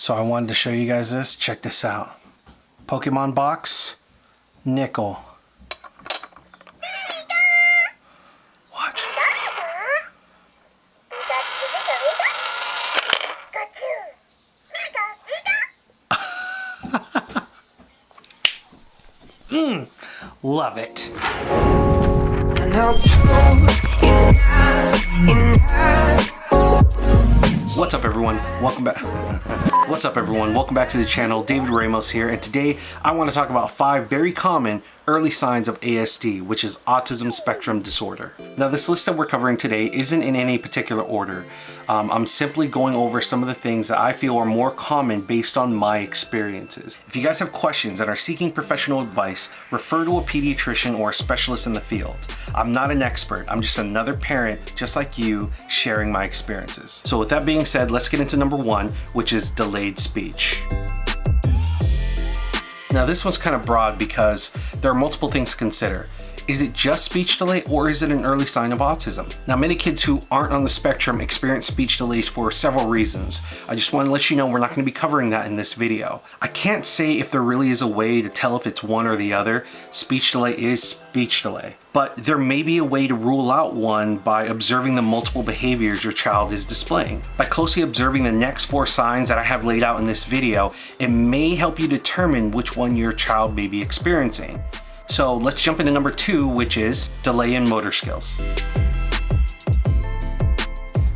So I wanted to show you guys this. Check this out. Pokemon box, nickel. Watch. Love it. What's up everyone? Welcome back. What's up everyone? Welcome back to the channel. David Ramos here, and today I want to talk about 5 very common early signs of ASD, which is Autism Spectrum Disorder. Now this list that we're covering today isn't in any particular order. I'm simply going over some of the things that I feel are more common based on my experiences. If you guys have questions and are seeking professional advice, refer to a pediatrician or a specialist in the field. I'm not an expert, I'm just another parent just like you sharing my experiences. So with that being said, let's get into number 1, which is delayed speech. Now this one's kind of broad because there are multiple things to consider. Is it just speech delay, or is it an early sign of autism? Now many kids who aren't on the spectrum experience speech delays for several reasons. I just want to let you know we're not going to be covering that in this video. I can't say if there really is a way to tell if it's one or the other. Speech delay is speech delay. But there may be a way to rule out one by observing the multiple behaviors your child is displaying. By closely observing the next 4 signs that I have laid out in this video, it may help you determine which one your child may be experiencing. So let's jump into number 2, which is delay in motor skills.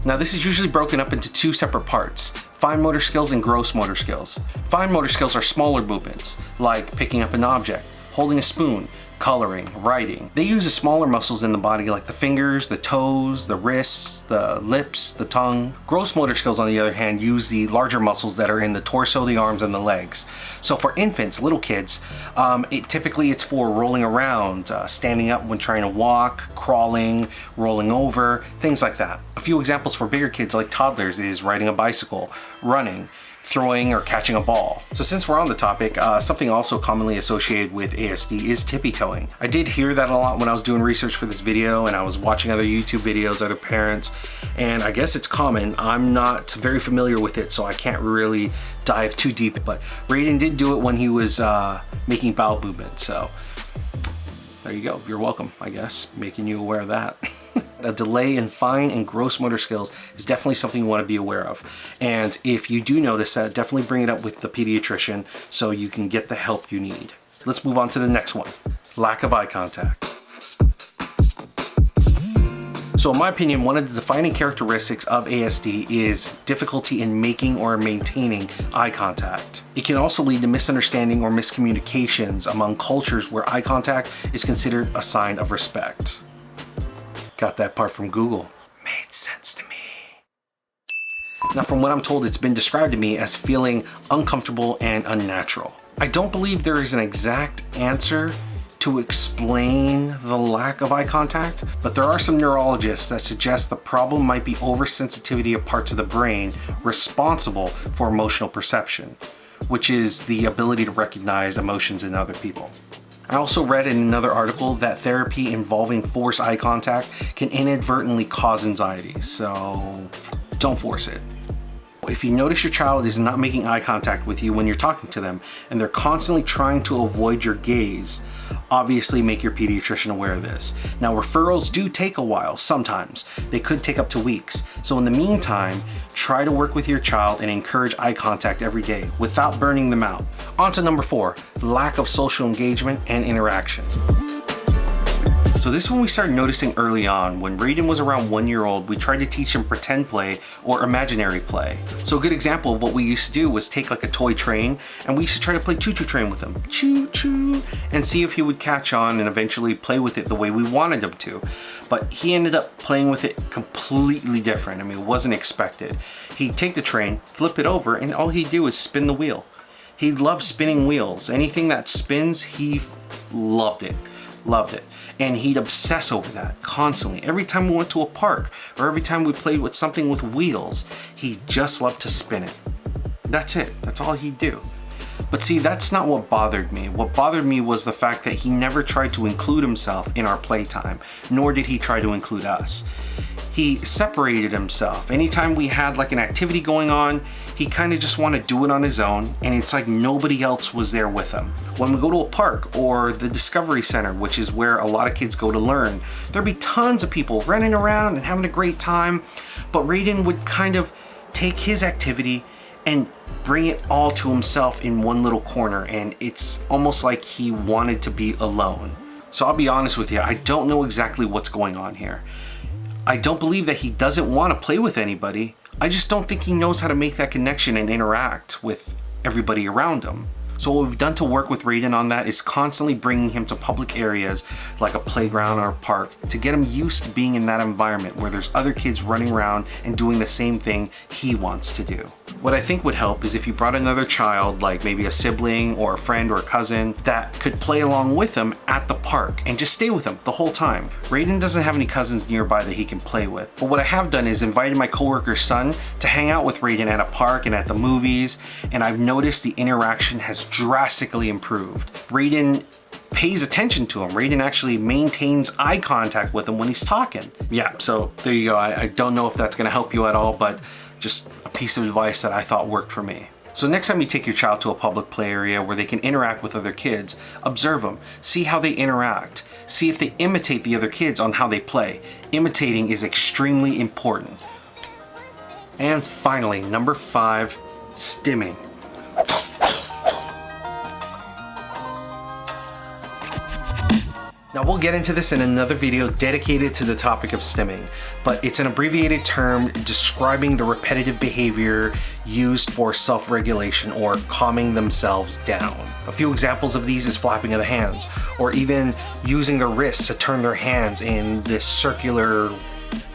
Now this is usually broken up into 2 separate parts: fine motor skills and gross motor skills. Fine motor skills are smaller movements, like picking up an object, holding a spoon, coloring, writing. They use the smaller muscles in the body like the fingers, the toes, the wrists, the lips, the tongue. Gross motor skills, on the other hand, use the larger muscles that are in the torso, the arms, and the legs. So for infants, little kids, typically it's for rolling around, standing up when trying to walk, crawling, rolling over, things like that. A few examples for bigger kids like toddlers is riding a bicycle, running, throwing or catching a ball. So since we're on the topic, something also commonly associated with ASD is tippy-toeing. I did hear that a lot when I was doing research for this video, and I was watching other YouTube videos, other parents, and I guess it's common. I'm not very familiar with it, so I can't really dive too deep, but Raiden did do it when he was making bowel movements, so there you go. You're welcome, I guess, making you aware of that. A delay in fine and gross motor skills is definitely something you want to be aware of. And if you do notice that, definitely bring it up with the pediatrician so you can get the help you need. Let's move on to the next one: lack of eye contact. So in my opinion, one of the defining characteristics of ASD is difficulty in making or maintaining eye contact. It can also lead to misunderstanding or miscommunications among cultures where eye contact is considered a sign of respect. Got that part from Google. Made sense to me. Now from what I'm told, it's been described to me as feeling uncomfortable and unnatural. I don't believe there is an exact answer to explain the lack of eye contact, but there are some neurologists that suggest the problem might be oversensitivity of parts of the brain responsible for emotional perception, which is the ability to recognize emotions in other people. I also read in another article that therapy involving forced eye contact can inadvertently cause anxiety, so don't force it. If you notice your child is not making eye contact with you when you're talking to them, and they're constantly trying to avoid your gaze, obviously make your pediatrician aware of this. Now referrals do take a while sometimes. They could take up to weeks. So in the meantime, try to work with your child and encourage eye contact every day without burning them out. On to number 4, lack of social engagement and interaction. So this one we started noticing early on. When Raiden was around 1 year old, we tried to teach him pretend play or imaginary play. So a good example of what we used to do was take like a toy train, and we used to try to play choo-choo train with him. Choo-choo, and see if he would catch on and eventually play with it the way we wanted him to. But he ended up playing with it completely different. I mean, it wasn't expected. He'd take the train, flip it over, and all he'd do is spin the wheel. He loved spinning wheels. Anything that spins, he loved it. And he'd obsess over that constantly. Every time we went to a park or every time we played with something with wheels, he just loved to spin it. That's it. That's all he'd do. But see, that's not what bothered me. What bothered me was the fact that he never tried to include himself in our playtime, nor did he try to include us. he separated himself. Anytime we had like an activity going on, he kind of just wanted to do it on his own, and it's like nobody else was there with him. When we go to a park or the Discovery Center, which is where a lot of kids go to learn, there'd be tons of people running around and having a great time, but Raiden would kind of take his activity and bring it all to himself in one little corner, and it's almost like he wanted to be alone. So I'll be honest with you, I don't know exactly what's going on here. I don't believe that he doesn't want to play with anybody. I just don't think he knows how to make that connection and interact with everybody around him. So what we've done to work with Raiden on that is constantly bringing him to public areas like a playground or a park to get him used to being in that environment where there's other kids running around and doing the same thing he wants to do. What I think would help is if you brought another child, like maybe a sibling or a friend or a cousin, that could play along with him at the park and just stay with him the whole time. Raiden doesn't have any cousins nearby that he can play with. But what I have done is invited my coworker's son to hang out with Raiden at a park and at the movies, and I've noticed the interaction has drastically improved. Raiden pays attention to him. Raiden actually maintains eye contact with him when he's talking. Yeah, so there you go. I don't know if that's gonna help you at all, but just a piece of advice that I thought worked for me. So next time you take your child to a public play area where they can interact with other kids, observe them, see how they interact, see if they imitate the other kids on how they play. Imitating is extremely important. And finally, number 5, stimming. Now we'll get into this in another video dedicated to the topic of stimming, but it's an abbreviated term describing the repetitive behavior used for self-regulation or calming themselves down. A few examples of these is flapping of the hands, or even using their wrists to turn their hands in this circular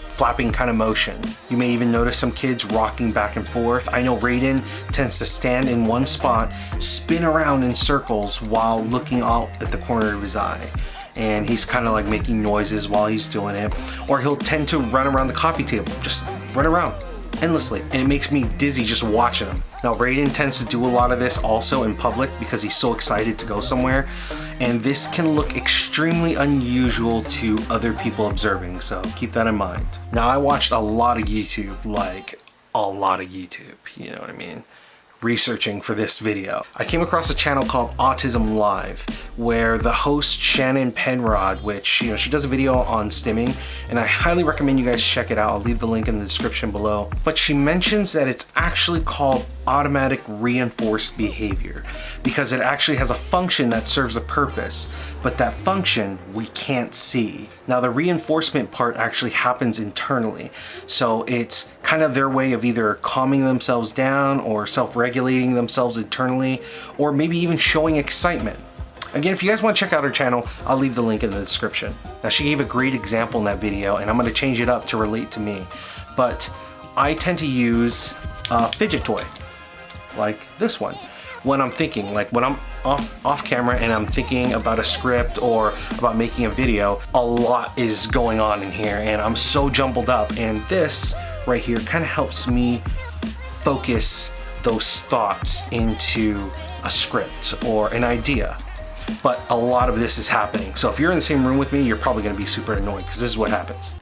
flapping kind of motion. You may even notice some kids rocking back and forth. I know Raiden tends to stand in one spot, spin around in circles while looking out at the corner of his eye. And he's kind of like making noises while he's doing it. Or he'll tend to run around the coffee table, just run around endlessly. And it makes me dizzy just watching him. Now Raiden tends to do a lot of this also in public because he's so excited to go somewhere. And this can look extremely unusual to other people observing, so keep that in mind. Now I watched a lot of YouTube, like a lot of YouTube, you know what I mean? Researching for this video. I came across a channel called Autism Live, where the host Shannon Penrod, which she does a video on stimming, and I highly recommend you guys check it out. I'll leave the link in the description below. But she mentions that it's actually called automatic reinforced behavior because it actually has a function that serves a purpose, but that function we can't see. Now the reinforcement part actually happens internally, so it's kind of their way of either calming themselves down or self-regulating themselves internally, or maybe even showing excitement. Again, if you guys want to check out her channel, I'll leave the link in the description. Now she gave a great example in that video, and I'm going to change it up to relate to me, but I tend to use a fidget toy like this one when I'm thinking, like when I'm off camera and I'm thinking about a script or about making a video. A lot is going on in here and I'm so jumbled up, and this right here kind of helps me focus those thoughts into a script or an idea. But a lot of this is happening, so if you're in the same room with me, you're probably going to be super annoyed because this is what happens.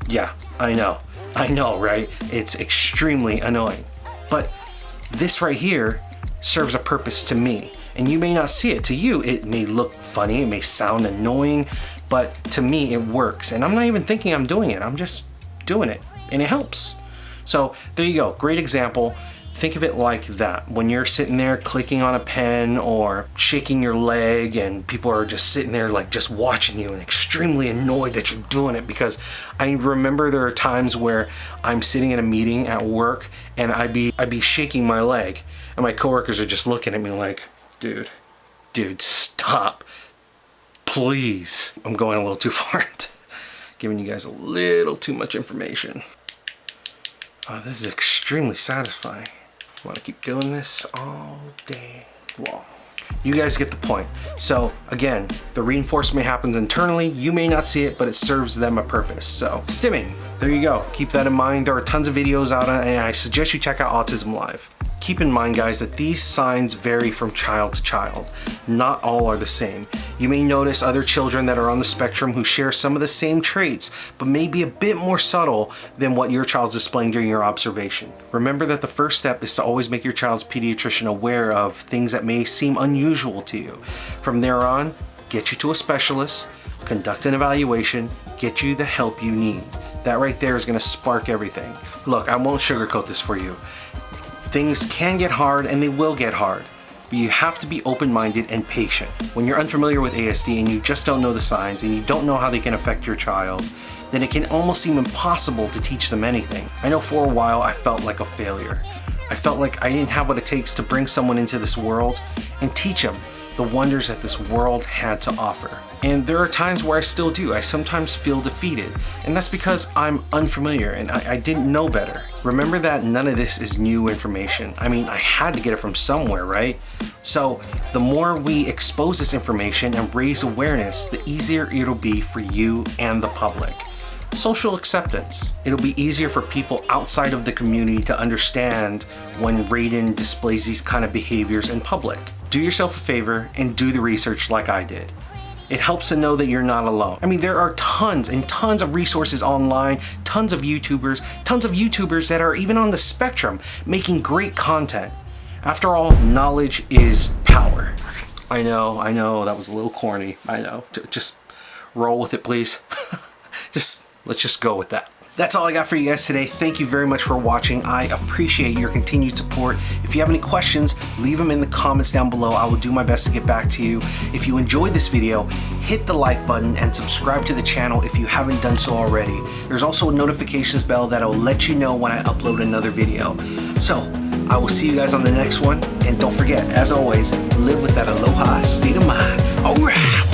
Yeah, I know, right? It's extremely annoying. But this right here serves a purpose to me, and you may not see it. To you, it may look funny, it may sound annoying, but to me, it works. And I'm not even thinking I'm doing it, I'm just doing it, and it helps. So there you go, great example. Think of it like that. When you're sitting there clicking on a pen or shaking your leg and people are just sitting there like just watching you and extremely annoyed that you're doing it, because I remember there are times where I'm sitting in a meeting at work and I'd be shaking my leg and my coworkers are just looking at me like, dude, stop, please. I'm going a little too far, giving you guys a little too much information. Oh, this is extremely satisfying. I want to keep doing this all day long. You guys get the point. So again, the reinforcement happens internally. You may not see it, but it serves them a purpose. So stimming, there you go. Keep that in mind. There are tons of videos out on it, and I suggest you check out Autism Live. Keep in mind, guys, that these signs vary from child to child. Not all are the same. You may notice other children that are on the spectrum who share some of the same traits, but may be a bit more subtle than what your child's displaying during your observation. Remember that the first step is to always make your child's pediatrician aware of things that may seem unusual to you. From there on, get you to a specialist, conduct an evaluation, get you the help you need. That right there is going to spark everything. Look, I won't sugarcoat this for you. Things can get hard and they will get hard, but you have to be open-minded and patient. When you're unfamiliar with ASD and you just don't know the signs and you don't know how they can affect your child, then it can almost seem impossible to teach them anything. I know for a while I felt like a failure. I felt like I didn't have what it takes to bring someone into this world and teach them the wonders that this world had to offer. And there are times where I still do. I sometimes feel defeated, and that's because I'm unfamiliar and I didn't know better. Remember that none of this is new information. I mean, I had to get it from somewhere, right? So the more we expose this information and raise awareness, the easier it'll be for you and the public. Social acceptance. It'll be easier for people outside of the community to understand when Raiden displays these kind of behaviors in public. Do yourself a favor and do the research like I did. It helps to know that you're not alone. I mean, there are tons and tons of resources online, tons of YouTubers that are even on the spectrum making great content. After all, knowledge is power. I know, that was a little corny. I know. Just roll with it, please. Let's just go with that. That's all I got for you guys today. Thank you very much for watching. I appreciate your continued support. If you have any questions, leave them in the comments down below. I will do my best to get back to you. If you enjoyed this video, hit the like button and subscribe to the channel if you haven't done so already. There's also a notifications bell that will let you know when I upload another video. So, I will see you guys on the next one. And don't forget, as always, live with that aloha state of mind. Alright!